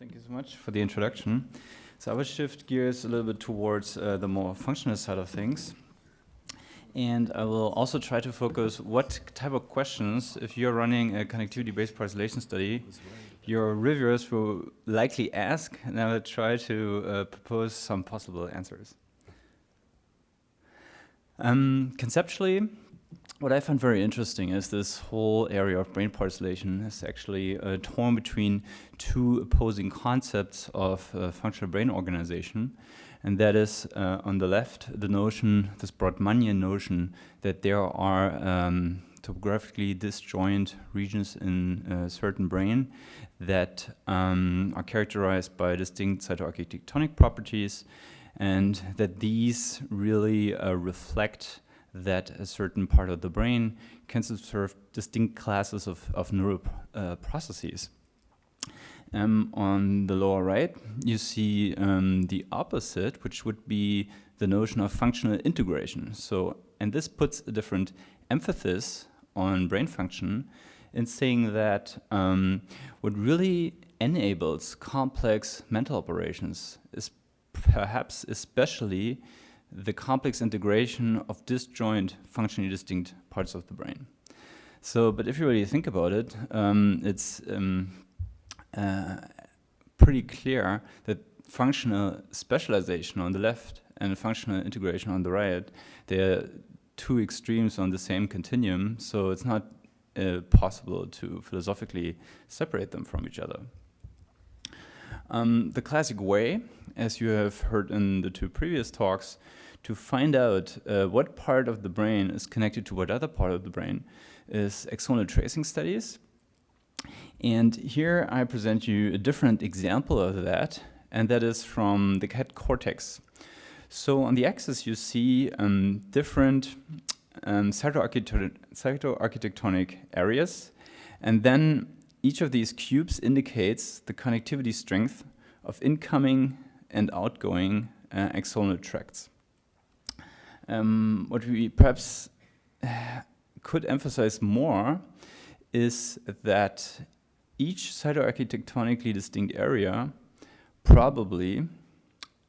Thank you so much for the introduction. So I will shift gears a little bit towards the more functional side of things. And I will also try to focus what type of questions, if you're running a connectivity-based parcellation study, your reviewers will likely ask, and I will try to propose some possible answers. Conceptually, what I find very interesting is this whole area of brain parcellation is actually torn between two opposing concepts of functional brain organization. And that is, on the left, the notion, this Brodmannian notion, that there are topographically disjoint regions in a certain brain that are characterized by distinct cytoarchitectonic properties, and that these really reflect that a certain part of the brain can serve distinct classes of neural processes. On the lower right, you see the opposite, which would be the notion of functional integration. So, and this puts a different emphasis on brain function in saying that what really enables complex mental operations is perhaps especially the complex integration of disjoint, functionally distinct parts of the brain. So, but if you really think about it, it's pretty clear that functional specialization on the left and functional integration on the right, they're two extremes on the same continuum, so it's not possible to philosophically separate them from each other. The classic way, as you have heard in the two previous talks, to find out what part of the brain is connected to what other part of the brain is axonal tracing studies. And here I present you a different example of that, and that is from the cat cortex. So on the axis you see different cytoarchitectonic areas, and then each of these cubes indicates the connectivity strength of incoming and outgoing axonal tracts. What we perhaps could emphasize more is that each cytoarchitectonically distinct area probably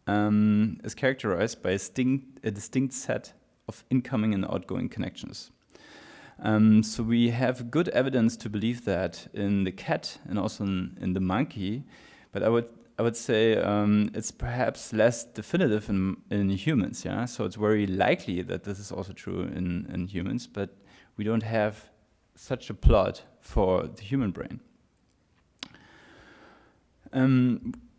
is characterized by a distinct set of incoming and outgoing connections. So we have good evidence to believe that in the cat and also in the monkey, but I would say it's perhaps less definitive in humans. Yeah, so it's very likely that this is also true in humans, but we don't have such a plot for the human brain.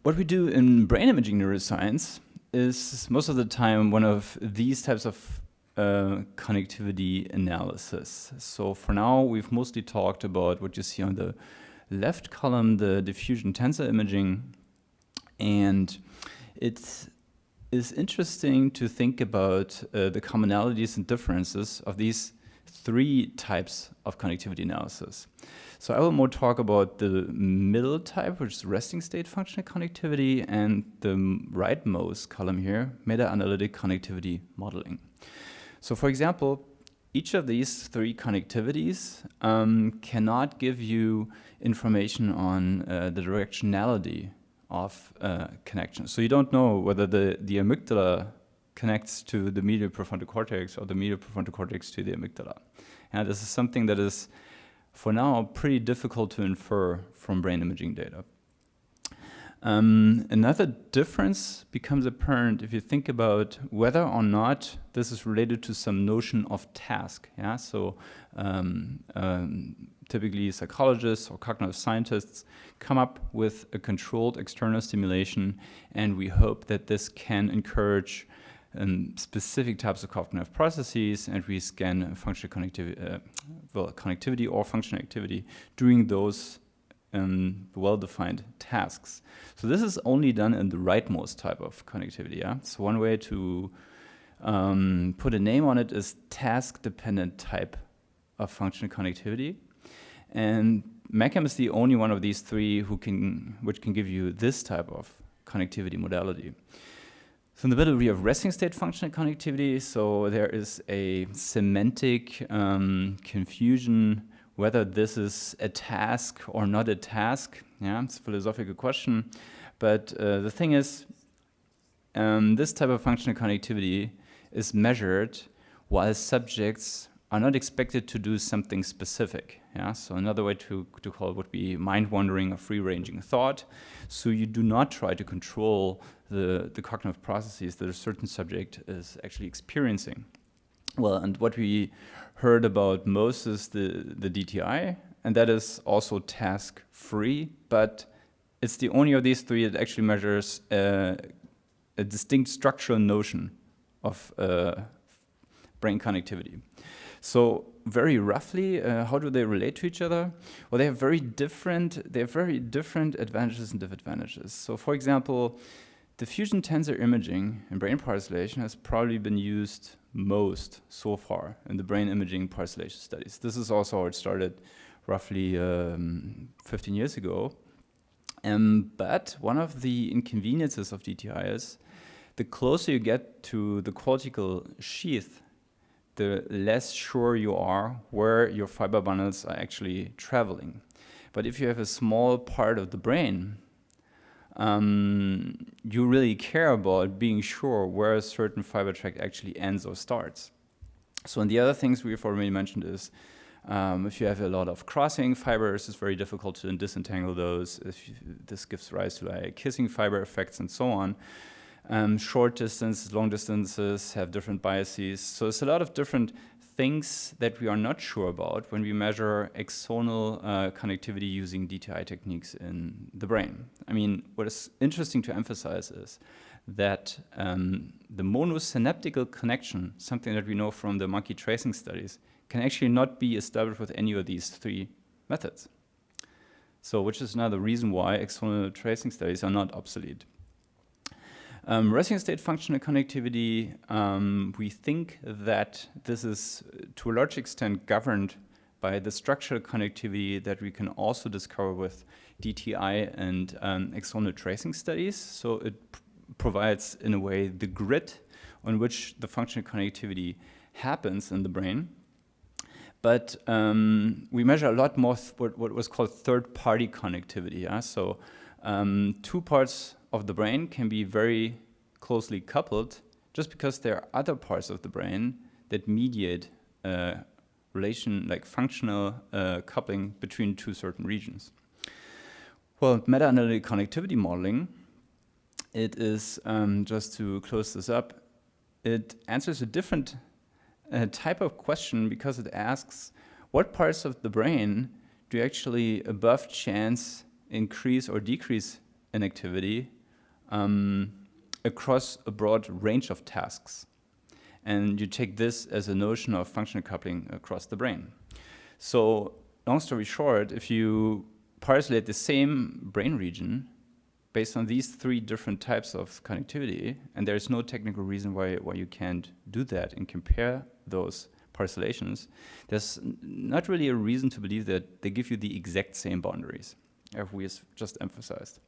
What we do in brain imaging neuroscience is most of the time one of these types of connectivity analysis. So for now, we've mostly talked about what you see on the left column, the diffusion tensor imaging. And it is interesting to think about the commonalities and differences of these three types of connectivity analysis. So I will more talk about the middle type, which is resting state functional connectivity, and the rightmost column here, meta-analytic connectivity modeling. So for example, each of these three connectivities cannot give you information on the directionality of connections. So you don't know whether the amygdala connects to the medial prefrontal cortex or the medial prefrontal cortex to the amygdala. And this is something that is, for now, pretty difficult to infer from brain imaging data. Another difference becomes apparent if you think about whether or not this is related to some notion of task. Yeah? So typically psychologists or cognitive scientists come up with a controlled external stimulation, and we hope that this can encourage specific types of cognitive processes, and we scan functional connectivity or functional activity during those well-defined tasks. So this is only done in the rightmost type of connectivity. Yeah? So one way to put a name on it is task-dependent type of functional connectivity. And MACAM is the only one of these three which can give you this type of connectivity modality. So in the middle we have resting state functional connectivity. So there is a semantic confusion whether this is a task or not a task. Yeah, it's a philosophical question. But the thing is, this type of functional connectivity is measured while subjects are not expected to do something specific. Yeah? So another way to call it would be mind-wandering or free-ranging thought. So you do not try to control the cognitive processes that a certain subject is actually experiencing. Well, and what we heard about most is the DTI, and that is also task-free, but it's the only of these three that actually measures a distinct structural notion of brain connectivity. So very roughly, how do they relate to each other? Well, they have very different advantages and disadvantages. So for example, diffusion tensor imaging in brain parcellation has probably been used most so far in the brain imaging parcellation studies. This is also how it started roughly 15 years ago. But one of the inconveniences of DTI is the closer you get to the cortical sheath, the less sure you are where your fiber bundles are actually traveling. But if you have a small part of the brain, you really care about being sure where a certain fiber tract actually ends or starts. So, and the other things we've already mentioned is if you have a lot of crossing fibers, it's very difficult to disentangle those. This gives rise to like kissing fiber effects and so on. Short distances, long distances have different biases. So it's a lot of different things that we are not sure about when we measure axonal connectivity using DTI techniques in the brain. I mean, what is interesting to emphasize is that the monosynaptical connection, something that we know from the monkey tracing studies, can actually not be established with any of these three methods. So, which is another reason why axonal tracing studies are not obsolete. Resting state functional connectivity, we think that this is to a large extent governed by the structural connectivity that we can also discover with DTI and axonal tracing studies. So it provides, in a way, the grid on which the functional connectivity happens in the brain. But we measure a lot more what was called third-party connectivity. Yeah? So two parts of the brain can be very closely coupled just because there are other parts of the brain that mediate relation, like functional coupling between two certain regions. Well, meta-analytic connectivity modeling, it is, just to close this up, it answers a different type of question because it asks what parts of the brain do actually above chance increase or decrease in activity across a broad range of tasks. And you take this as a notion of functional coupling across the brain. So, long story short, if you parcellate the same brain region based on these three different types of connectivity, and there's no technical reason why you can't do that and compare those parcellations, there's not really a reason to believe that they give you the exact same boundaries, as we just emphasized.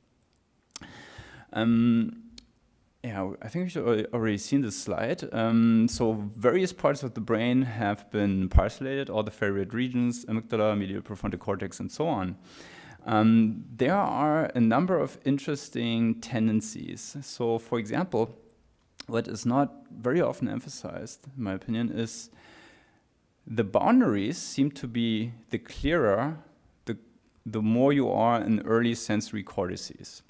Yeah, I think we've already seen this slide. So various parts of the brain have been parcellated, all the favorite regions, amygdala, medial prefrontal cortex, and so on. There are a number of interesting tendencies. So, for example, what is not very often emphasized, in my opinion, is the boundaries seem to be the clearer the more you are in early sensory cortices.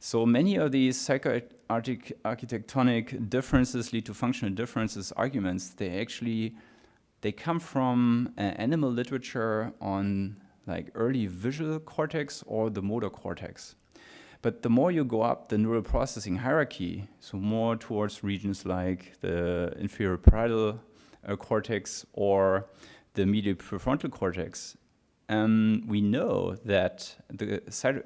So many of these psychoarchitectonic differences lead to functional differences arguments. They come from animal literature on like early visual cortex or the motor cortex. But the more you go up the neural processing hierarchy, so more towards regions like the inferior parietal cortex or the medial prefrontal cortex, we know that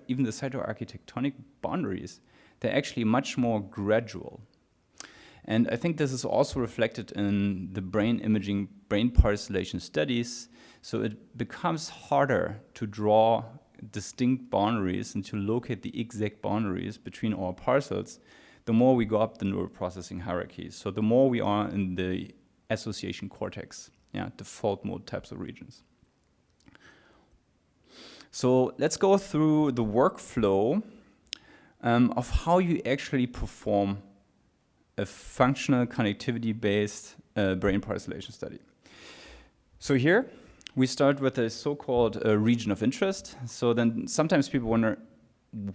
even the cytoarchitectonic boundaries, they're actually much more gradual. And I think this is also reflected in the brain imaging, brain parcellation studies. So it becomes harder to draw distinct boundaries and to locate the exact boundaries between our parcels the more we go up the neural processing hierarchy. So the more we are in the association cortex, default mode types of regions. So let's go through the workflow of how you actually perform a functional connectivity-based brain parcellation study. So here we start with a so-called region of interest. So then sometimes people wonder,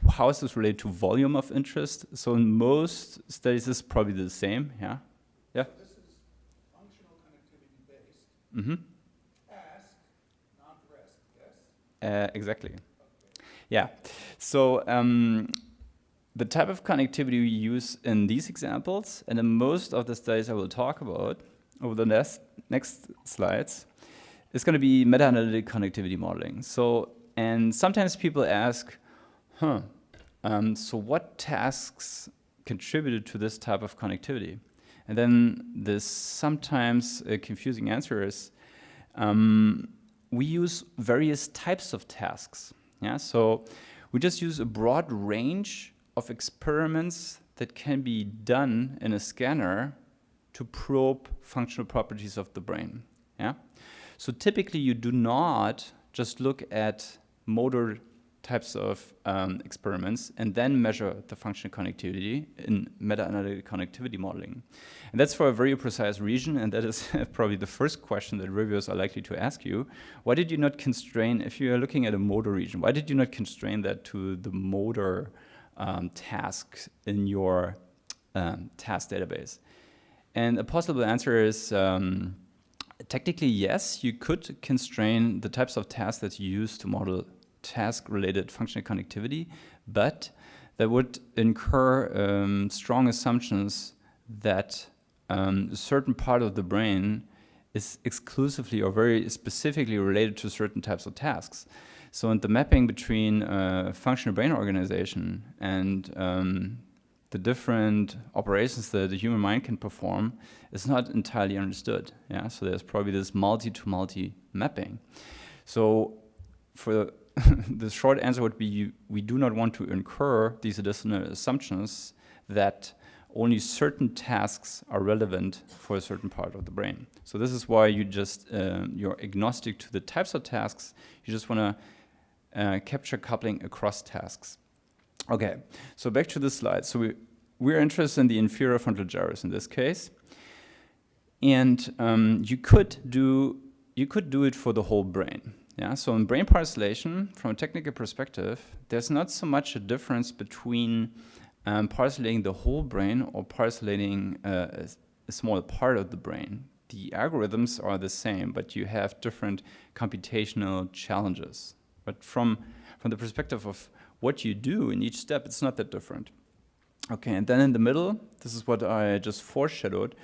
how is this related to volume of interest? So in most studies, this is probably the same. Yeah. Yeah. So this is functional connectivity-based. Mm-hmm. Task, not rest. Yes. Exactly. Okay. Yeah. So the type of connectivity we use in these examples, and in most of the studies I will talk about over the next slides, is going to be meta-analytic connectivity modeling. So, and sometimes people ask, so what tasks contributed to this type of connectivity? And then this sometimes confusing answer is, we use various types of tasks. Yeah, so we just use a broad range of experiments that can be done in a scanner to probe functional properties of the brain. Yeah, so typically you do not just look at motor types of experiments and then measure the functional connectivity in meta-analytic connectivity modeling. And that's for a very precise region, and that is probably the first question that reviewers are likely to ask you. Why did you not constrain, if you are looking at a motor region, why did you not constrain that to the motor tasks in your task database? And a possible answer is technically yes, you could constrain the types of tasks that you use to model task-related functional connectivity, but that would incur strong assumptions that a certain part of the brain is exclusively or very specifically related to certain types of tasks. So in the mapping between functional brain organization and the different operations that the human mind can perform is not entirely understood. Yeah, so there's probably this multi-to-multi mapping. So for the short answer would be we do not want to incur these additional assumptions that only certain tasks are relevant for a certain part of the brain. So this is why you just you're agnostic to the types of tasks. You just want to capture coupling across tasks. Okay, so back to the slide. So we're interested in the inferior frontal gyrus in this case, and you could do it for the whole brain. Yeah, so in brain parcellation, from a technical perspective, there's not so much a difference between parcellating the whole brain or parcellating a small part of the brain. The algorithms are the same, but you have different computational challenges. But from the perspective of what you do in each step, it's not that different. Okay, and then in the middle, this is what I just foreshadowed.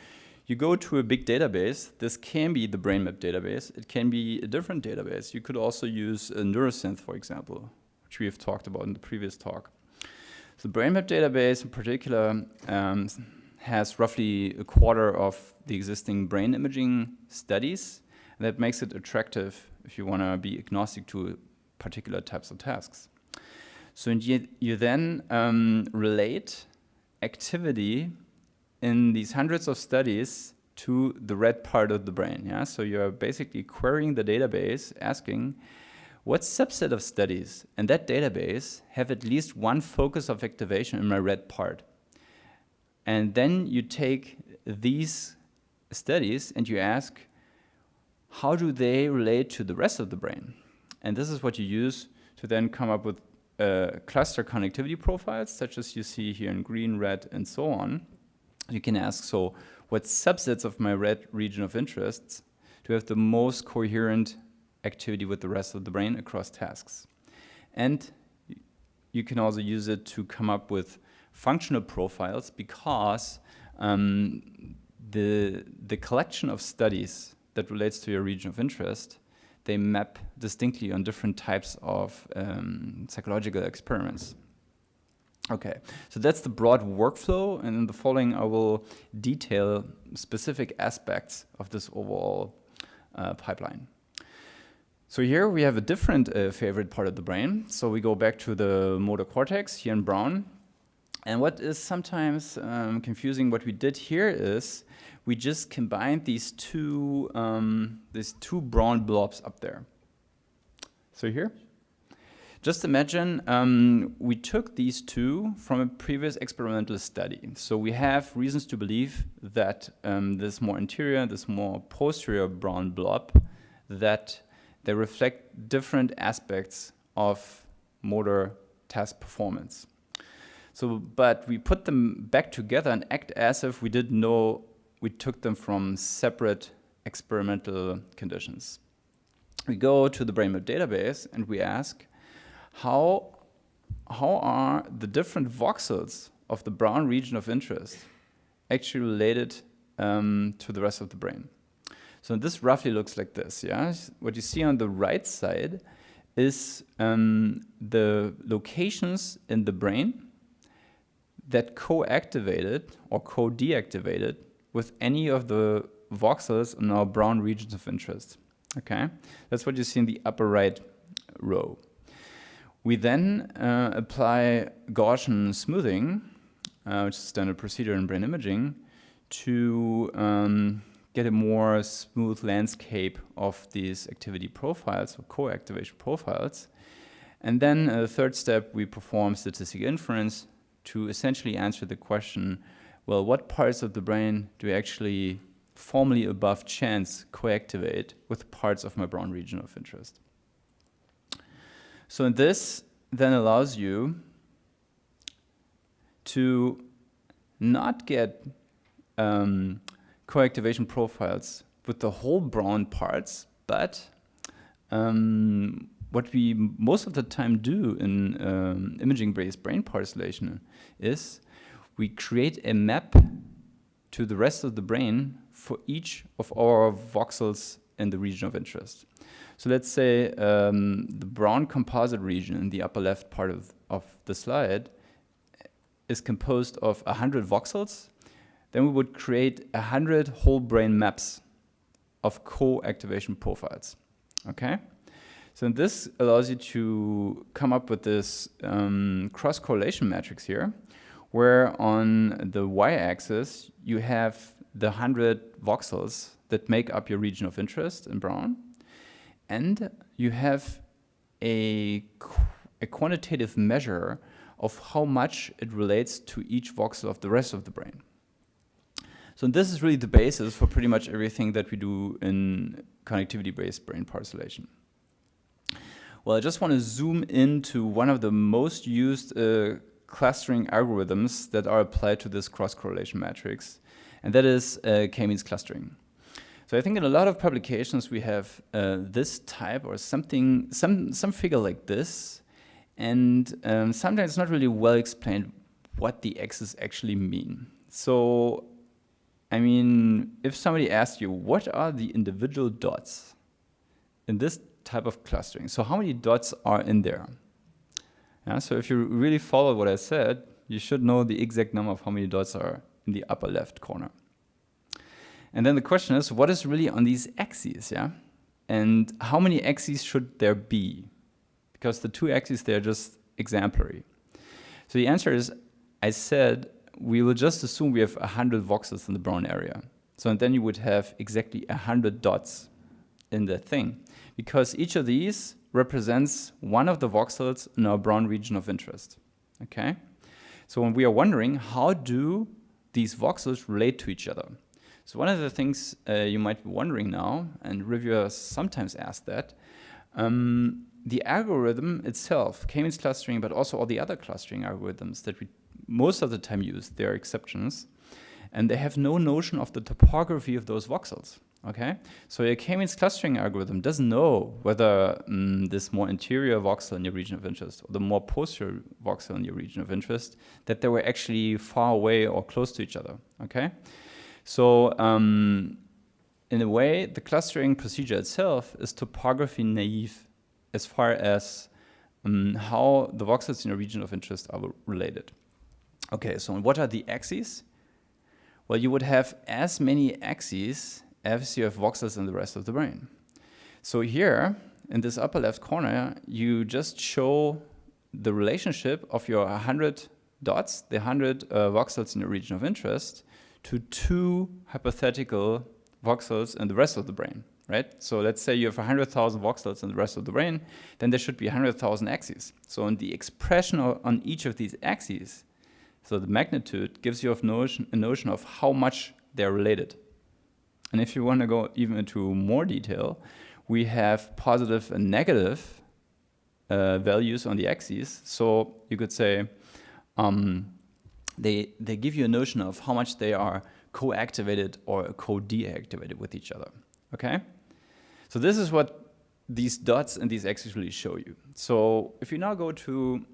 You go to a big database. This can be the brain map database. It can be a different database. You could also use a neuroscience, for example, which we have talked about in the previous talk. So the brain map database in particular has roughly a quarter of the existing brain imaging studies. And that makes it attractive if you want to be agnostic to particular types of tasks. So you then relate activity in these hundreds of studies to the red part of the brain. Yeah? So you're basically querying the database, asking what subset of studies in that database have at least one focus of activation in my red part. And then you take these studies and you ask, how do they relate to the rest of the brain? And this is what you use to then come up with cluster connectivity profiles, such as you see here in green, red, and so on. You can ask, so what subsets of my red region of interest do have the most coherent activity with the rest of the brain across tasks? And you can also use it to come up with functional profiles, because the collection of studies that relates to your region of interest, they map distinctly on different types of psychological experiments. Okay, so that's the broad workflow, and in the following I will detail specific aspects of this overall pipeline. So here we have a different favorite part of the brain. So we go back to the motor cortex here in brown. And what is sometimes confusing, what we did here is we just combined these two brown blobs up there. So here, Just imagine we took these two from a previous experimental study. So we have reasons to believe that this more interior, this more posterior brown blob, that they reflect different aspects of motor task performance. So, but we put them back together and act as if we didn't know we took them from separate experimental conditions. We go to the BrainMap database and we ask, how are the different voxels of the brown region of interest actually related to the rest of the brain? So this roughly looks like this. Yeah, what you see on the right side is the locations in the brain that co-activated or co-deactivated with any of the voxels in our brown regions of interest. Okay, that's what you see in the upper right row. We then apply Gaussian smoothing, which is a standard procedure in brain imaging, to get a more smooth landscape of these activity profiles or co-activation profiles. And then a third step, we perform statistical inference to essentially answer the question, well, what parts of the brain do actually formally above chance co-activate with parts of my brown region of interest? So this then allows you to not get co-activation profiles with the whole brown parts, but what we most of the time do in imaging-based brain parcellation is we create a map to the rest of the brain for each of our voxels in the region of interest. So let's say the brown composite region in the upper left part of the slide is composed of 100 voxels. Then we would create 100 whole brain maps of co-activation profiles. Okay? So this allows you to come up with this cross-correlation matrix here, where on the y-axis you have the 100 voxels that make up your region of interest in brown, and you have a quantitative measure of how much it relates to each voxel of the rest of the brain. So this is really the basis for pretty much everything that we do in connectivity-based brain parcellation. Well, I just want to zoom into one of the most used clustering algorithms that are applied to this cross-correlation matrix, and that is k-means clustering. So I think in a lot of publications we have this type or something, some figure like this, and sometimes it's not really well explained what the x's actually mean. So, I mean, if somebody asks you, what are the individual dots in this type of clustering? So how many dots are in there? Yeah, so if you really follow what I said, you should know the exact number of how many dots are in the upper left corner. And then the question is, what is really on these axes, yeah? And how many axes should there be? Because the two axes, they're just exemplary. So the answer is, I said, we will just assume we have 100 voxels in the brown area. So and then you would have exactly 100 dots in that thing, because each of these represents one of the voxels in our brown region of interest. Okay? So when we are wondering, how do these voxels relate to each other? So one of the things you might be wondering now, and reviewers sometimes ask that, the algorithm itself, k-means clustering, but also all the other clustering algorithms that we most of the time use, there are exceptions, and they have no notion of the topography of those voxels. Okay, so a k-means clustering algorithm doesn't know whether this more interior voxel in your region of interest or the more posterior voxel in your region of interest, that they were actually far away or close to each other. Okay, so in a way, the clustering procedure itself is topography naive as far as how the voxels in your region of interest are related. Okay, so what are the axes? Well, you would have as many axes as you have voxels in the rest of the brain. So here, in this upper left corner, you just show the relationship of your 100 dots, the 100 voxels in your region of interest, to two hypothetical voxels in the rest of the brain. right? So let's say you have 100,000 voxels in the rest of the brain, then there should be 100,000 axes. So in the expression on each of these axes, so the magnitude gives you a notion of how much they're related. And if you want to go even into more detail, we have positive and negative values on the axes. So you could say they give you a notion of how much they are co-activated or co-deactivated with each other, okay? So this is what these dots and these axes really show you. So if you now go to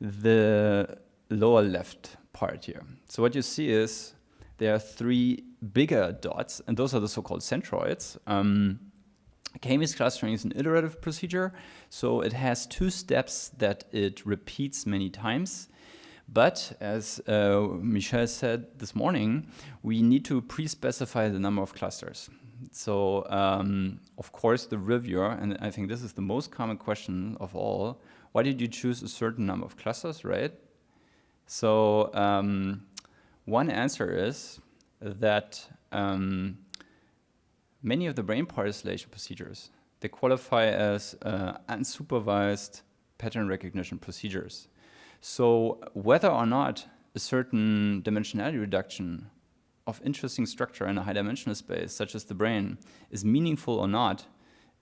the lower left part here, so what you see is there are 3 bigger dots, and those are the so-called centroids. K-means clustering is an iterative procedure, so it has 2 steps that it repeats many times. But as Michel said this morning, we need to pre-specify the number of clusters. So, of course, the reviewer, and I think this is the most common question of all, why did you choose a certain number of clusters, right? So, one answer is that many of the brain parcellation procedures, they qualify as unsupervised pattern recognition procedures. So whether or not a certain dimensionality reduction of interesting structure in a high-dimensional space, such as the brain, is meaningful or not,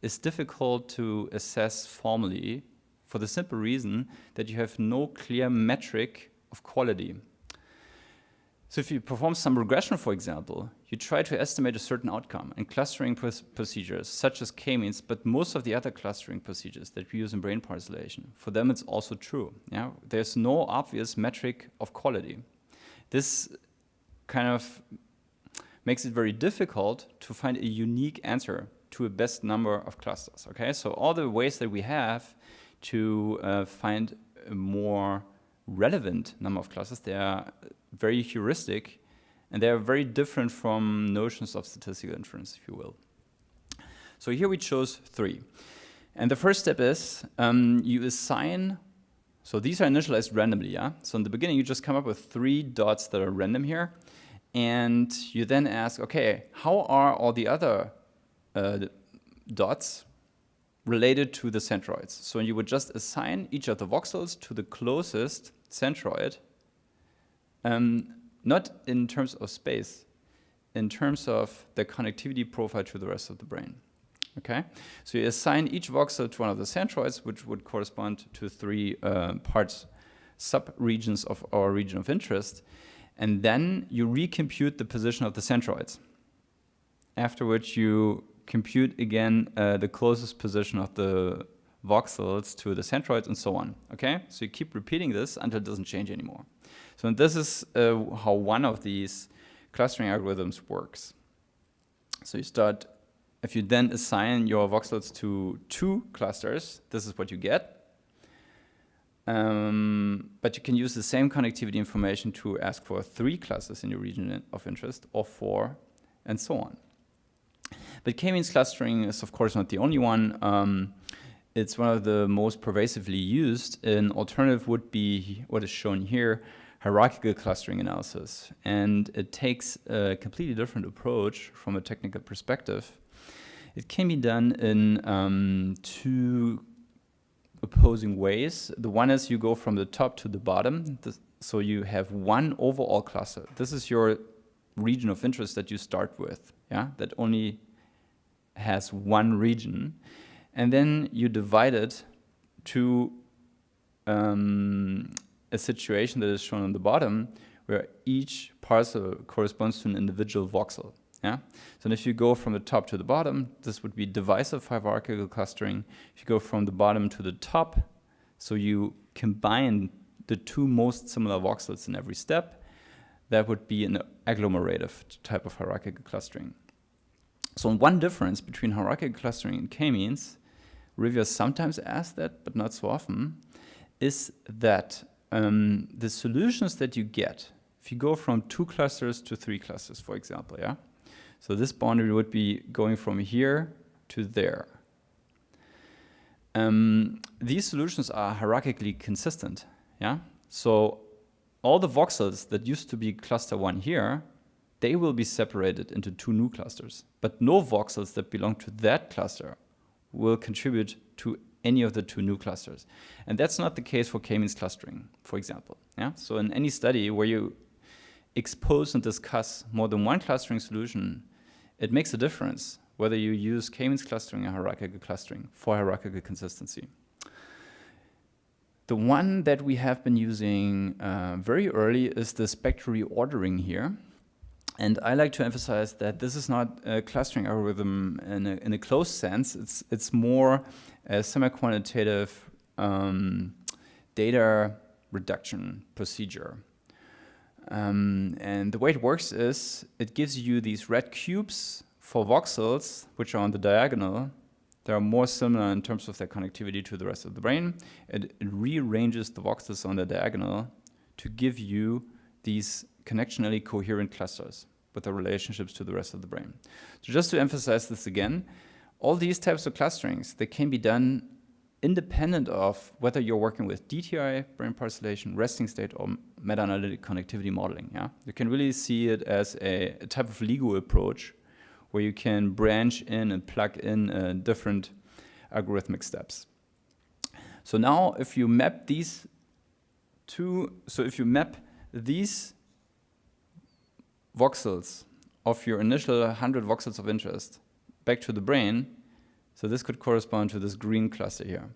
is difficult to assess formally for the simple reason that you have no clear metric of quality. So if you perform some regression, for example, you try to estimate a certain outcome, and clustering procedures such as K-means, but most of the other clustering procedures that we use in brain parcellation, for them it's also true. Yeah? There's no obvious metric of quality. This kind of makes it very difficult to find a unique answer to a best number of clusters. Okay, so all the ways that we have to find a more relevant number of clusters, they are very heuristic, and they are very different from notions of statistical inference, if you will. So here we chose 3. And the first step is you assign, so these are initialized randomly, yeah? So in the beginning, you just come up with 3 dots that are random here, and you then ask, okay, how are all the other dots related to the centroids? So you would just assign each of the voxels to the closest centroid, not in terms of space, in terms of the connectivity profile to the rest of the brain. Okay, so you assign each voxel to one of the centroids, which would correspond to 3 sub-regions of our region of interest, and then you recompute the position of the centroids. After which you compute again the closest position of the voxels to the centroids and so on. Okay, so you keep repeating this until it doesn't change anymore. So this is how one of these clustering algorithms works. So you start, if you then assign your voxels to 2 clusters, this is what you get. But you can use the same connectivity information to ask for 3 clusters in your region of interest, or 4, and so on. But K-means clustering is, of course, not the only one. It's one of the most pervasively used. An alternative would be what is shown here, hierarchical clustering analysis. And it takes a completely different approach from a technical perspective. It can be done in 2 opposing ways. The one is you go from the top to the bottom. So you have one overall cluster. This is your region of interest that you start with, yeah? That only has one region. And then you divide it to a situation that is shown on the bottom, where each parcel corresponds to an individual voxel. Yeah? So if you go from the top to the bottom, this would be divisive hierarchical clustering. If you go from the bottom to the top, so you combine the 2 most similar voxels in every step, that would be an agglomerative type of hierarchical clustering. So one difference between hierarchical clustering and K-means, reviewers sometimes ask that, but not so often, is that the solutions that you get, if you go from 2 clusters to 3 clusters, for example, yeah? So this boundary would be going from here to there. These solutions are hierarchically consistent, yeah? So all the voxels that used to be cluster 1 here they will be separated into 2 new clusters. But no voxels that belong to that cluster will contribute to any of the 2 new clusters. And that's not the case for k-means clustering, for example. Yeah? So in any study where you expose and discuss more than one clustering solution, it makes a difference whether you use k-means clustering or hierarchical clustering for hierarchical consistency. The one that we have been using very early is the spectral reordering here. And I like to emphasize that this is not a clustering algorithm in a closed sense. It's more a semi-quantitative data reduction procedure. And the way it works is it gives you these red cubes for voxels, which are on the diagonal. They are more similar in terms of their connectivity to the rest of the brain. It rearranges the voxels on the diagonal to give you these connectionally coherent clusters with the relationships to the rest of the brain. So just to emphasize this again, all these types of clusterings, they can be done independent of whether you're working with DTI, brain parcellation, resting state, or meta-analytic connectivity modeling. Yeah? You can really see it as a type of Lego approach where you can branch in and plug in different algorithmic steps. So now if you map these voxels of your initial 100 voxels of interest back to the brain, so this could correspond to this green cluster here.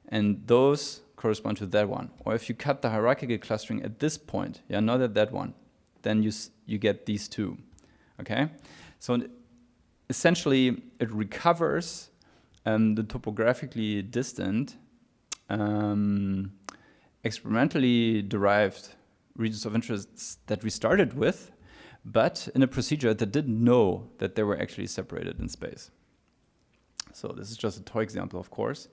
And those correspond to that one. Or if you cut the hierarchical clustering at this point, yeah, not at that one, then you get these 2. Okay? So essentially, it recovers the topographically distant, experimentally derived regions of interest that we started with, but in a procedure that didn't know that they were actually separated in space. So this is just a toy example, of course.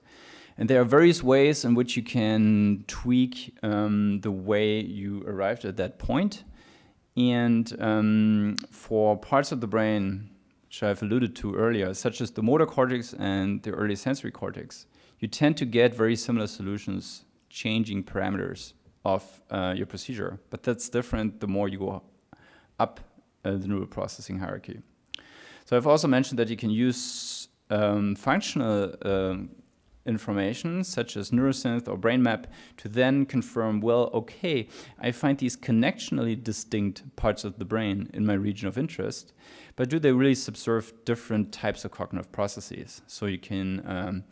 And there are various ways in which you can tweak the way you arrived at that point. And for parts of the brain, which I've alluded to earlier, such as the motor cortex and the early sensory cortex, you tend to get very similar solutions changing parameters of your procedure. But that's different the more you go up the neural processing hierarchy. So I've also mentioned that you can use functional information, such as neuroscience or brain map, to then confirm, well, okay, I find these connectionally distinct parts of the brain in my region of interest, but do they really subserve different types of cognitive processes? So you can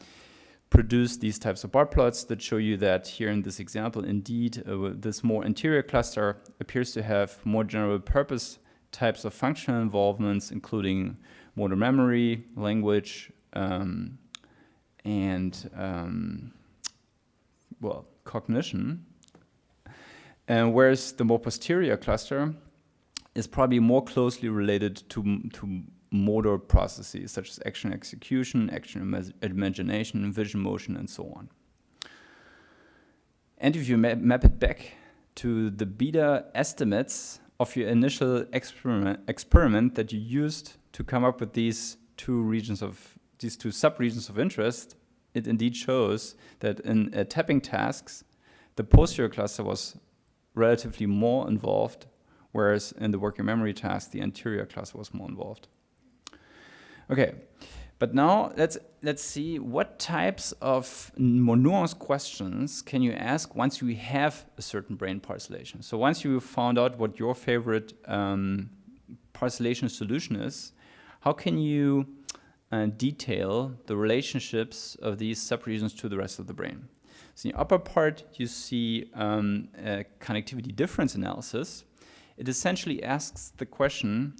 produce these types of bar plots that show you that here in this example, indeed, this more anterior cluster appears to have more general purpose types of functional involvements, including motor memory, language, and cognition. And whereas the more posterior cluster is probably more closely related to motor processes such as action execution, action imagination, vision motion, and so on. And if you map it back to the beta estimates of your initial experiment that you used to come up with these 2 subregions of interest, it indeed shows that in tapping tasks, the posterior cluster was relatively more involved, whereas in the working memory task, the anterior cluster was more involved. Okay, but now let's see what types of more nuanced questions can you ask once you have a certain brain parcellation. So once you found out what your favorite parcellation solution is, how can you detail the relationships of these subregions to the rest of the brain? So in the upper part, you see a connectivity difference analysis. It essentially asks the question,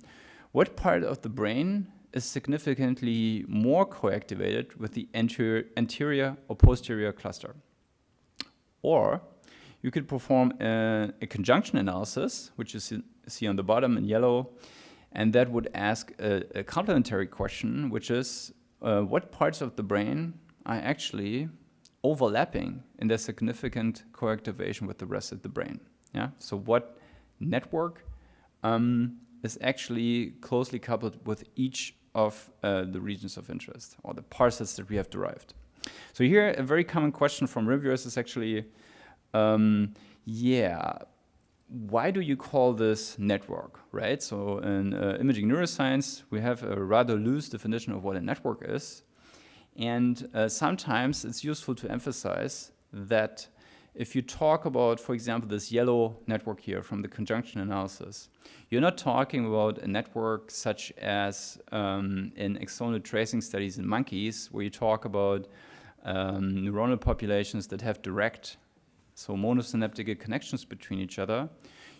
what part of the brain is significantly more coactivated with the anterior or posterior cluster? Or you could perform a conjunction analysis, which you see on the bottom in yellow, and that would ask a complementary question, which is what parts of the brain are actually overlapping in their significant coactivation with the rest of the brain. Yeah? So what network is actually closely coupled with each of the regions of interest, or the parsets that we have derived. So here, a very common question from reviewers is actually, why do you call this network, right? So in imaging neuroscience, we have a rather loose definition of what a network is. And sometimes it's useful to emphasize that if you talk about, for example, this yellow network here from the conjunction analysis, you're not talking about a network such as in external tracing studies in monkeys, where you talk about neuronal populations that have direct, so monosynaptic connections between each other.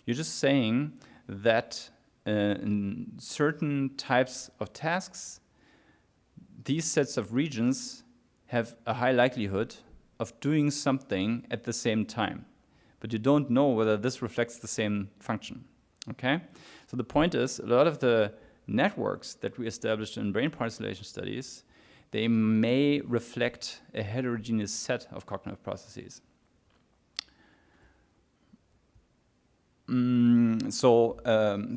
You're just saying that in certain types of tasks, these sets of regions have a high likelihood of doing something at the same time, but you don't know whether this reflects the same function, okay? So the point is, a lot of the networks that we established in brain parcellation studies, they may reflect a heterogeneous set of cognitive processes.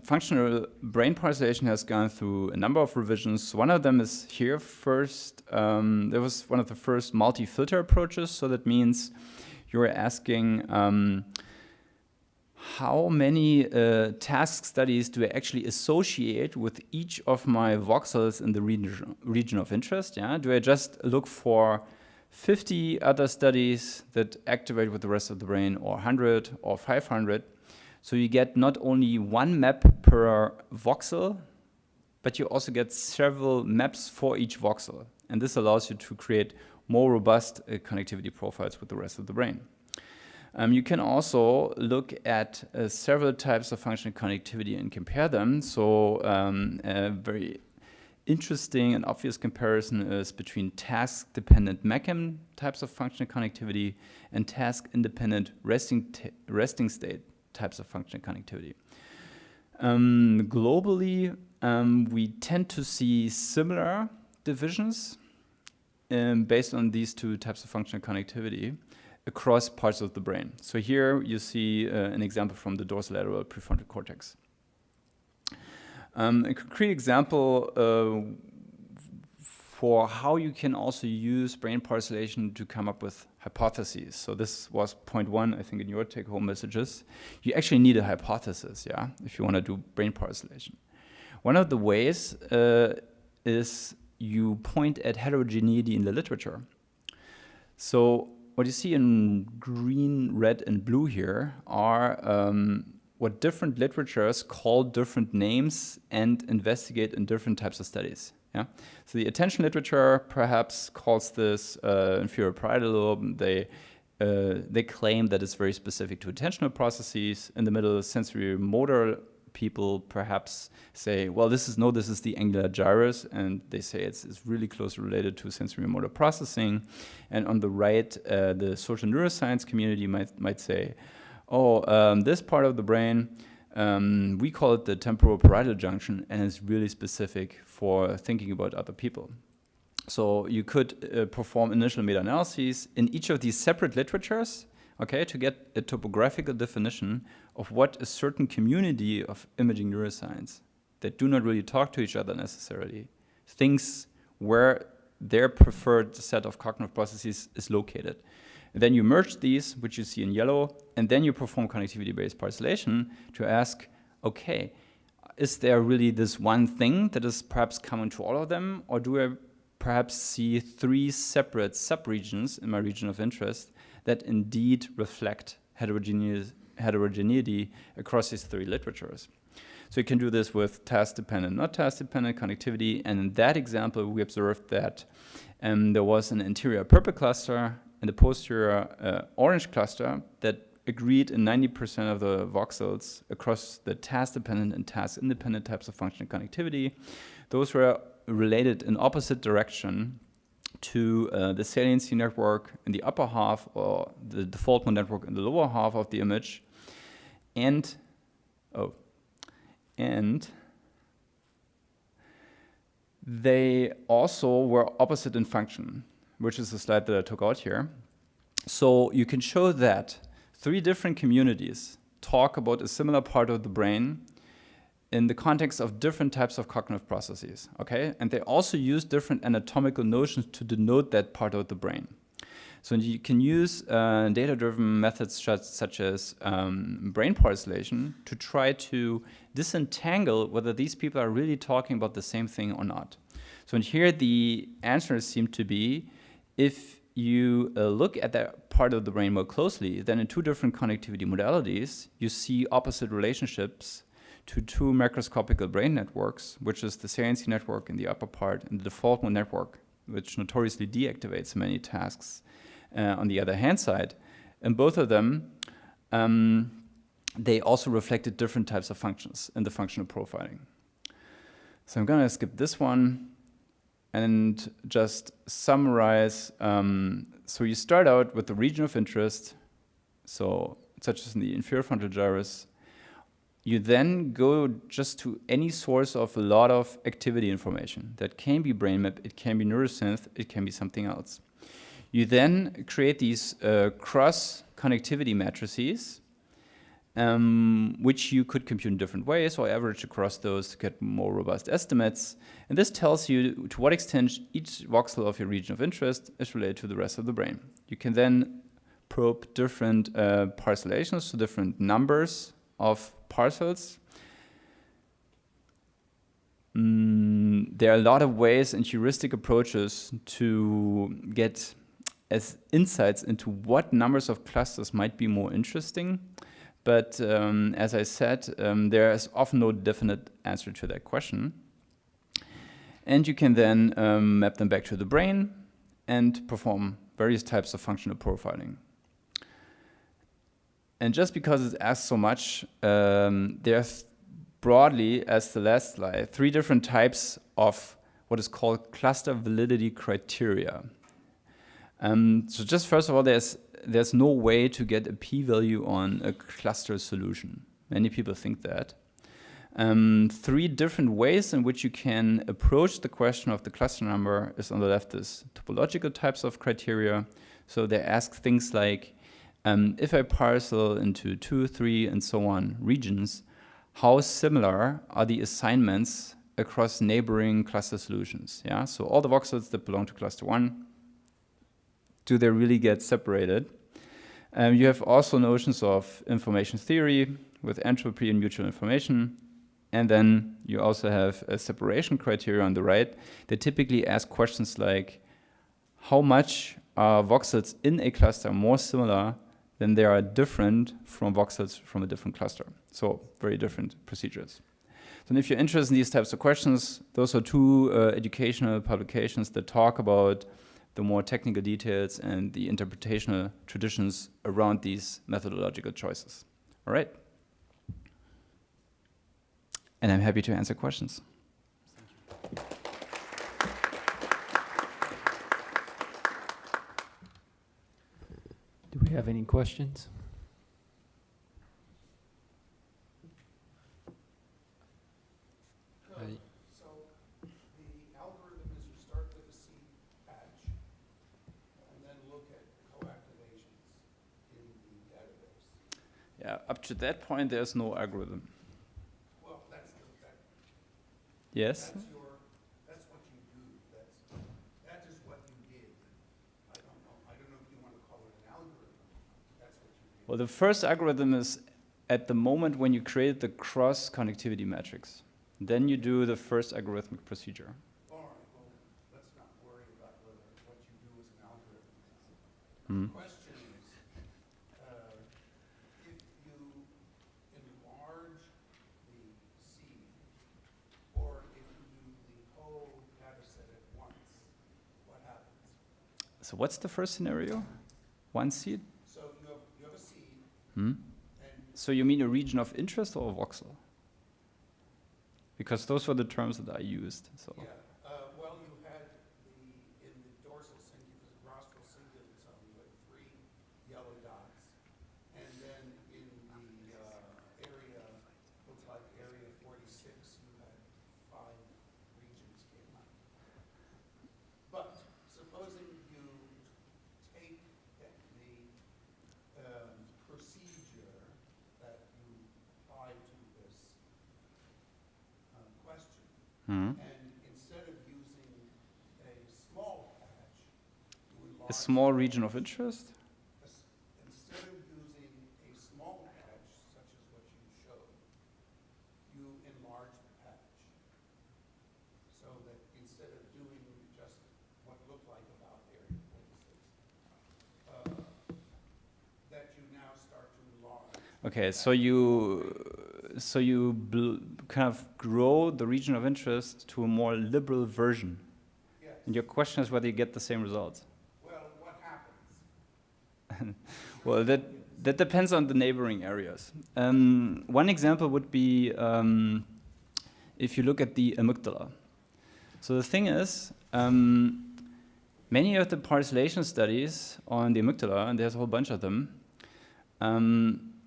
Functional brain parcellation has gone through a number of revisions. One of them is here first. There was one of the first multi-filter approaches. So that means you're asking how many task studies do I actually associate with each of my voxels in the region of interest? Yeah? Do I just look for 50 other studies that activate with the rest of the brain, or 100 or 500? So you get not only one map per voxel, but you also get several maps for each voxel. And this allows you to create more robust connectivity profiles with the rest of the brain. You can also look at several types of functional connectivity and compare them. So a very interesting and obvious comparison is between task-dependent MECM types of functional connectivity and task-independent resting state types of functional connectivity. Globally, we tend to see similar divisions based on these two types of functional connectivity across parts of the brain. So here you see an example from the dorsolateral prefrontal cortex. A concrete example for how you can also use brain parcellation to come up with hypotheses. So this was point one, I think, in your take-home messages. You actually need a hypothesis, yeah, if you want to do brain parcellation. One of the ways is you point at heterogeneity in the literature. So what you see in green, red, and blue here are what different literatures call different names and investigate in different types of studies. Yeah? So the attention literature perhaps calls this inferior parietal lobe. They claim that it's very specific to attentional processes. In the middle, sensory motor people perhaps say, well, this is the angular gyrus, and they say it's really closely related to sensory motor processing. And on the right, the social neuroscience community might say, oh, this part of the brain, we call it the temporoparietal junction, and it's really specific for thinking about other people. So you could perform initial meta-analyses in each of these separate literatures, okay, to get a topographical definition of what a certain community of imaging neuroscience that do not really talk to each other necessarily thinks where their preferred set of cognitive processes is located. And then you merge these, which you see in yellow, and then you perform connectivity-based parcellation to ask, okay, is there really this one thing that is perhaps common to all of them, or do I perhaps see three separate subregions in my region of interest that indeed reflect heterogeneity across these three literatures? So you can do this with task-dependent, not task-dependent connectivity, and in that example we observed that there was an anterior purple cluster and a posterior orange cluster that agreed in 90% of the voxels across the task-dependent and task-independent types of functional connectivity. Those were related in opposite direction to the saliency network in the upper half, or the default mode network in the lower half of the image, and they also were opposite in function, which is the slide that I took out here. So you can show that three different communities talk about a similar part of the brain in the context of different types of cognitive processes, okay? And they also use different anatomical notions to denote that part of the brain. So you can use data-driven methods such as brain parcellation to try to disentangle whether these people are really talking about the same thing or not. So here the answers seem to be, if you look at that part of the brain more closely, then in two different connectivity modalities, you see opposite relationships to two macroscopical brain networks, which is the saliency network in the upper part and the default mode network, which notoriously deactivates many tasks on the other hand side. And both of them, they also reflected different types of functions in the functional profiling. So I'm gonna skip this one and just summarize. So you start out with the region of interest, so such as in the inferior frontal gyrus. You then go just to any source of a lot of activity information. That can be brain map, it can be neuroscience, it can be something else. You then create these cross connectivity matrices, which you could compute in different ways or average across those to get more robust estimates. And this tells you to what extent each voxel of your region of interest is related to the rest of the brain. You can then probe different parcellations to different numbers of parcels. There are a lot of ways and heuristic approaches to get as insights into what numbers of clusters might be more interesting. But as I said, there is often no definite answer to that question. And you can then map them back to the brain and perform various types of functional profiling. And just because it asks so much, there's broadly, as the last slide, 3 different types of what is called cluster validity criteria. So just first of all, there's no way to get a p-value on a cluster solution. Many people think that. 3 different ways in which you can approach the question of the cluster number is on the left is topological types of criteria. So they ask things like, if I parcel into 2, 3, and so on regions, how similar are the assignments across neighboring cluster solutions? Yeah, so all the voxels that belong to cluster 1, do they really get separated? You have also notions of information theory with entropy and mutual information. And then you also have a separation criteria on the right. They typically ask questions like, how much are voxels in a cluster more similar than they are different from voxels from a different cluster? So very different procedures. So if you're interested in these types of questions, those are 2 educational publications that talk about the more technical details and the interpretational traditions around these methodological choices. All right. And I'm happy to answer questions. Do we have any questions? So the algorithm is you start with a seed patch and then look at coactivations in the database. Yeah, up to that point, there's no algorithm. Well, Yes? that's what you do. That is what you did. I don't know if you want to call it an algorithm. That's what you did. Well, the first algorithm is at the moment when you create the cross connectivity matrix. Then you do the first algorithmic procedure. All right, well, let's not worry about whether what you do is an algorithm. Hmm. The question is, if you enlarge the seed, or if you do the whole data set at once, what happens? So what's the first scenario? 1 seed? So you have a seed, Hmm? and So you mean a region of interest or a voxel? Because those were the terms that I used. So. yeah, well, you had in the dorsal cingulate, the rostral cingulate zone, you had 3 yellow dots, and then in the area, looks like area 46, you had 5 regions came out. But supposing you take the procedure that you apply to this question, Hmm. and instead A small region of interest? Instead of using a small patch, such as what you showed, you enlarge the patch. So that instead of doing just what looked like about area 46, that you now start to enlarge. Okay, so you kind of grow the region of interest to a more liberal version. Yes. And your question is whether you get the same results. Well, what happens? Well, that depends on the neighboring areas. One example would be if you look at the amygdala. So the thing is, many of the parcellation studies on the amygdala, and there's a whole bunch of them,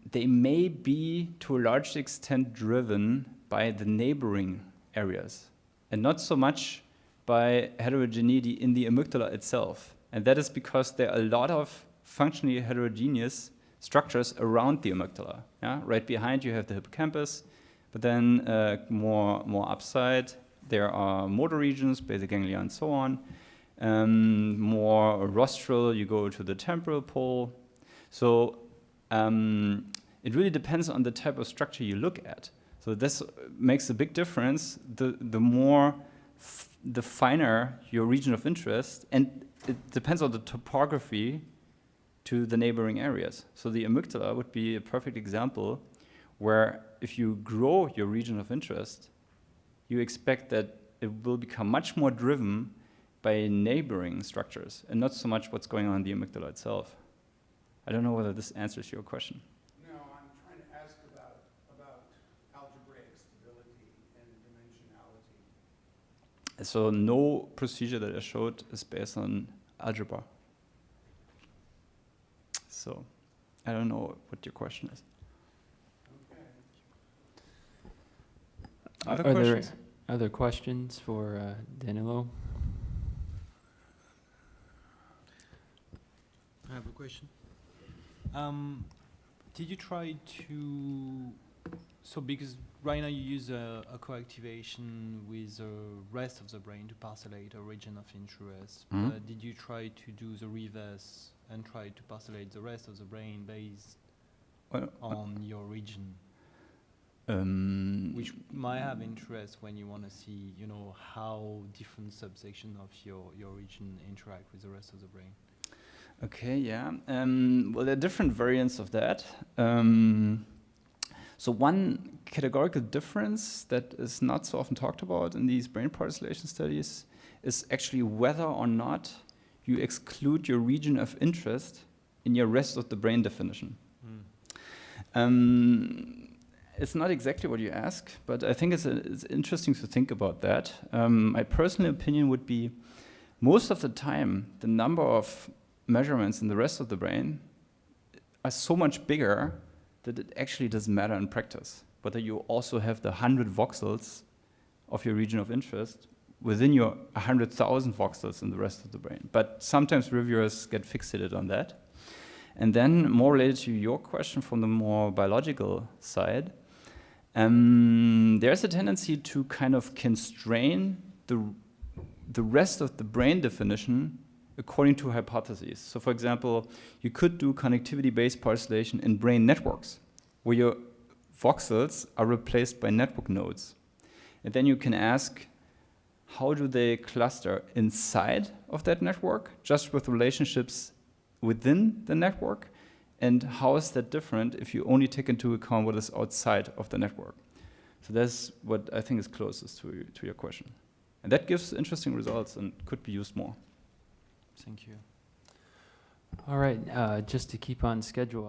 they may be to a large extent driven by the neighboring areas and not so much by heterogeneity in the amygdala itself. And that is because there are a lot of functionally heterogeneous structures around the amygdala. Yeah? Right behind you have the hippocampus, but then more upside, there are motor regions, basal ganglia and so on. More rostral, you go to the temporal pole. So it really depends on the type of structure you look at. So this makes a big difference. The finer your region of interest, and it depends on the topography to the neighboring areas. So the amygdala would be a perfect example where if you grow your region of interest, you expect that it will become much more driven by neighboring structures and not so much what's going on in the amygdala itself. I don't know whether this answers your question. No, I'm trying to ask about algebraic stability and dimensionality. So no procedure that I showed is based on algebra. So I don't know what your question is. Okay. Other Are questions? there other questions for Danilo? I have a question. Did you try to, so because right now you use a coactivation with the rest of the brain to parcellate a region of interest, Mhm. but did you try to do the reverse and try to parcellate the rest of the brain based on your region? Which might have interest when you want to see, you know, how different subsection of your region interact with the rest of the brain. Okay, yeah. Well, there are different variants of that. So one categorical difference that is not so often talked about in these brain parcellation studies is actually whether or not you exclude your region of interest in your rest of the brain definition. It's not exactly what you ask, but I think it's interesting to think about that. My personal opinion would be most of the time, the number of measurements in the rest of the brain are so much bigger that it actually doesn't matter in practice whether you also have the 100 voxels of your region of interest within your 100,000 voxels in the rest of the brain. But sometimes reviewers get fixated on that. And then more related to your question from the more biological side, there's a tendency to kind of constrain the rest of the brain definition according to hypotheses. So for example, you could do connectivity-based parcellation in brain networks, where your voxels are replaced by network nodes. And then you can ask, how do they cluster inside of that network, just with relationships within the network? And how is that different if you only take into account what is outside of the network? So that's what I think is closest to your question. And that gives interesting results and could be used more. Thank you. All right, just to keep on schedule,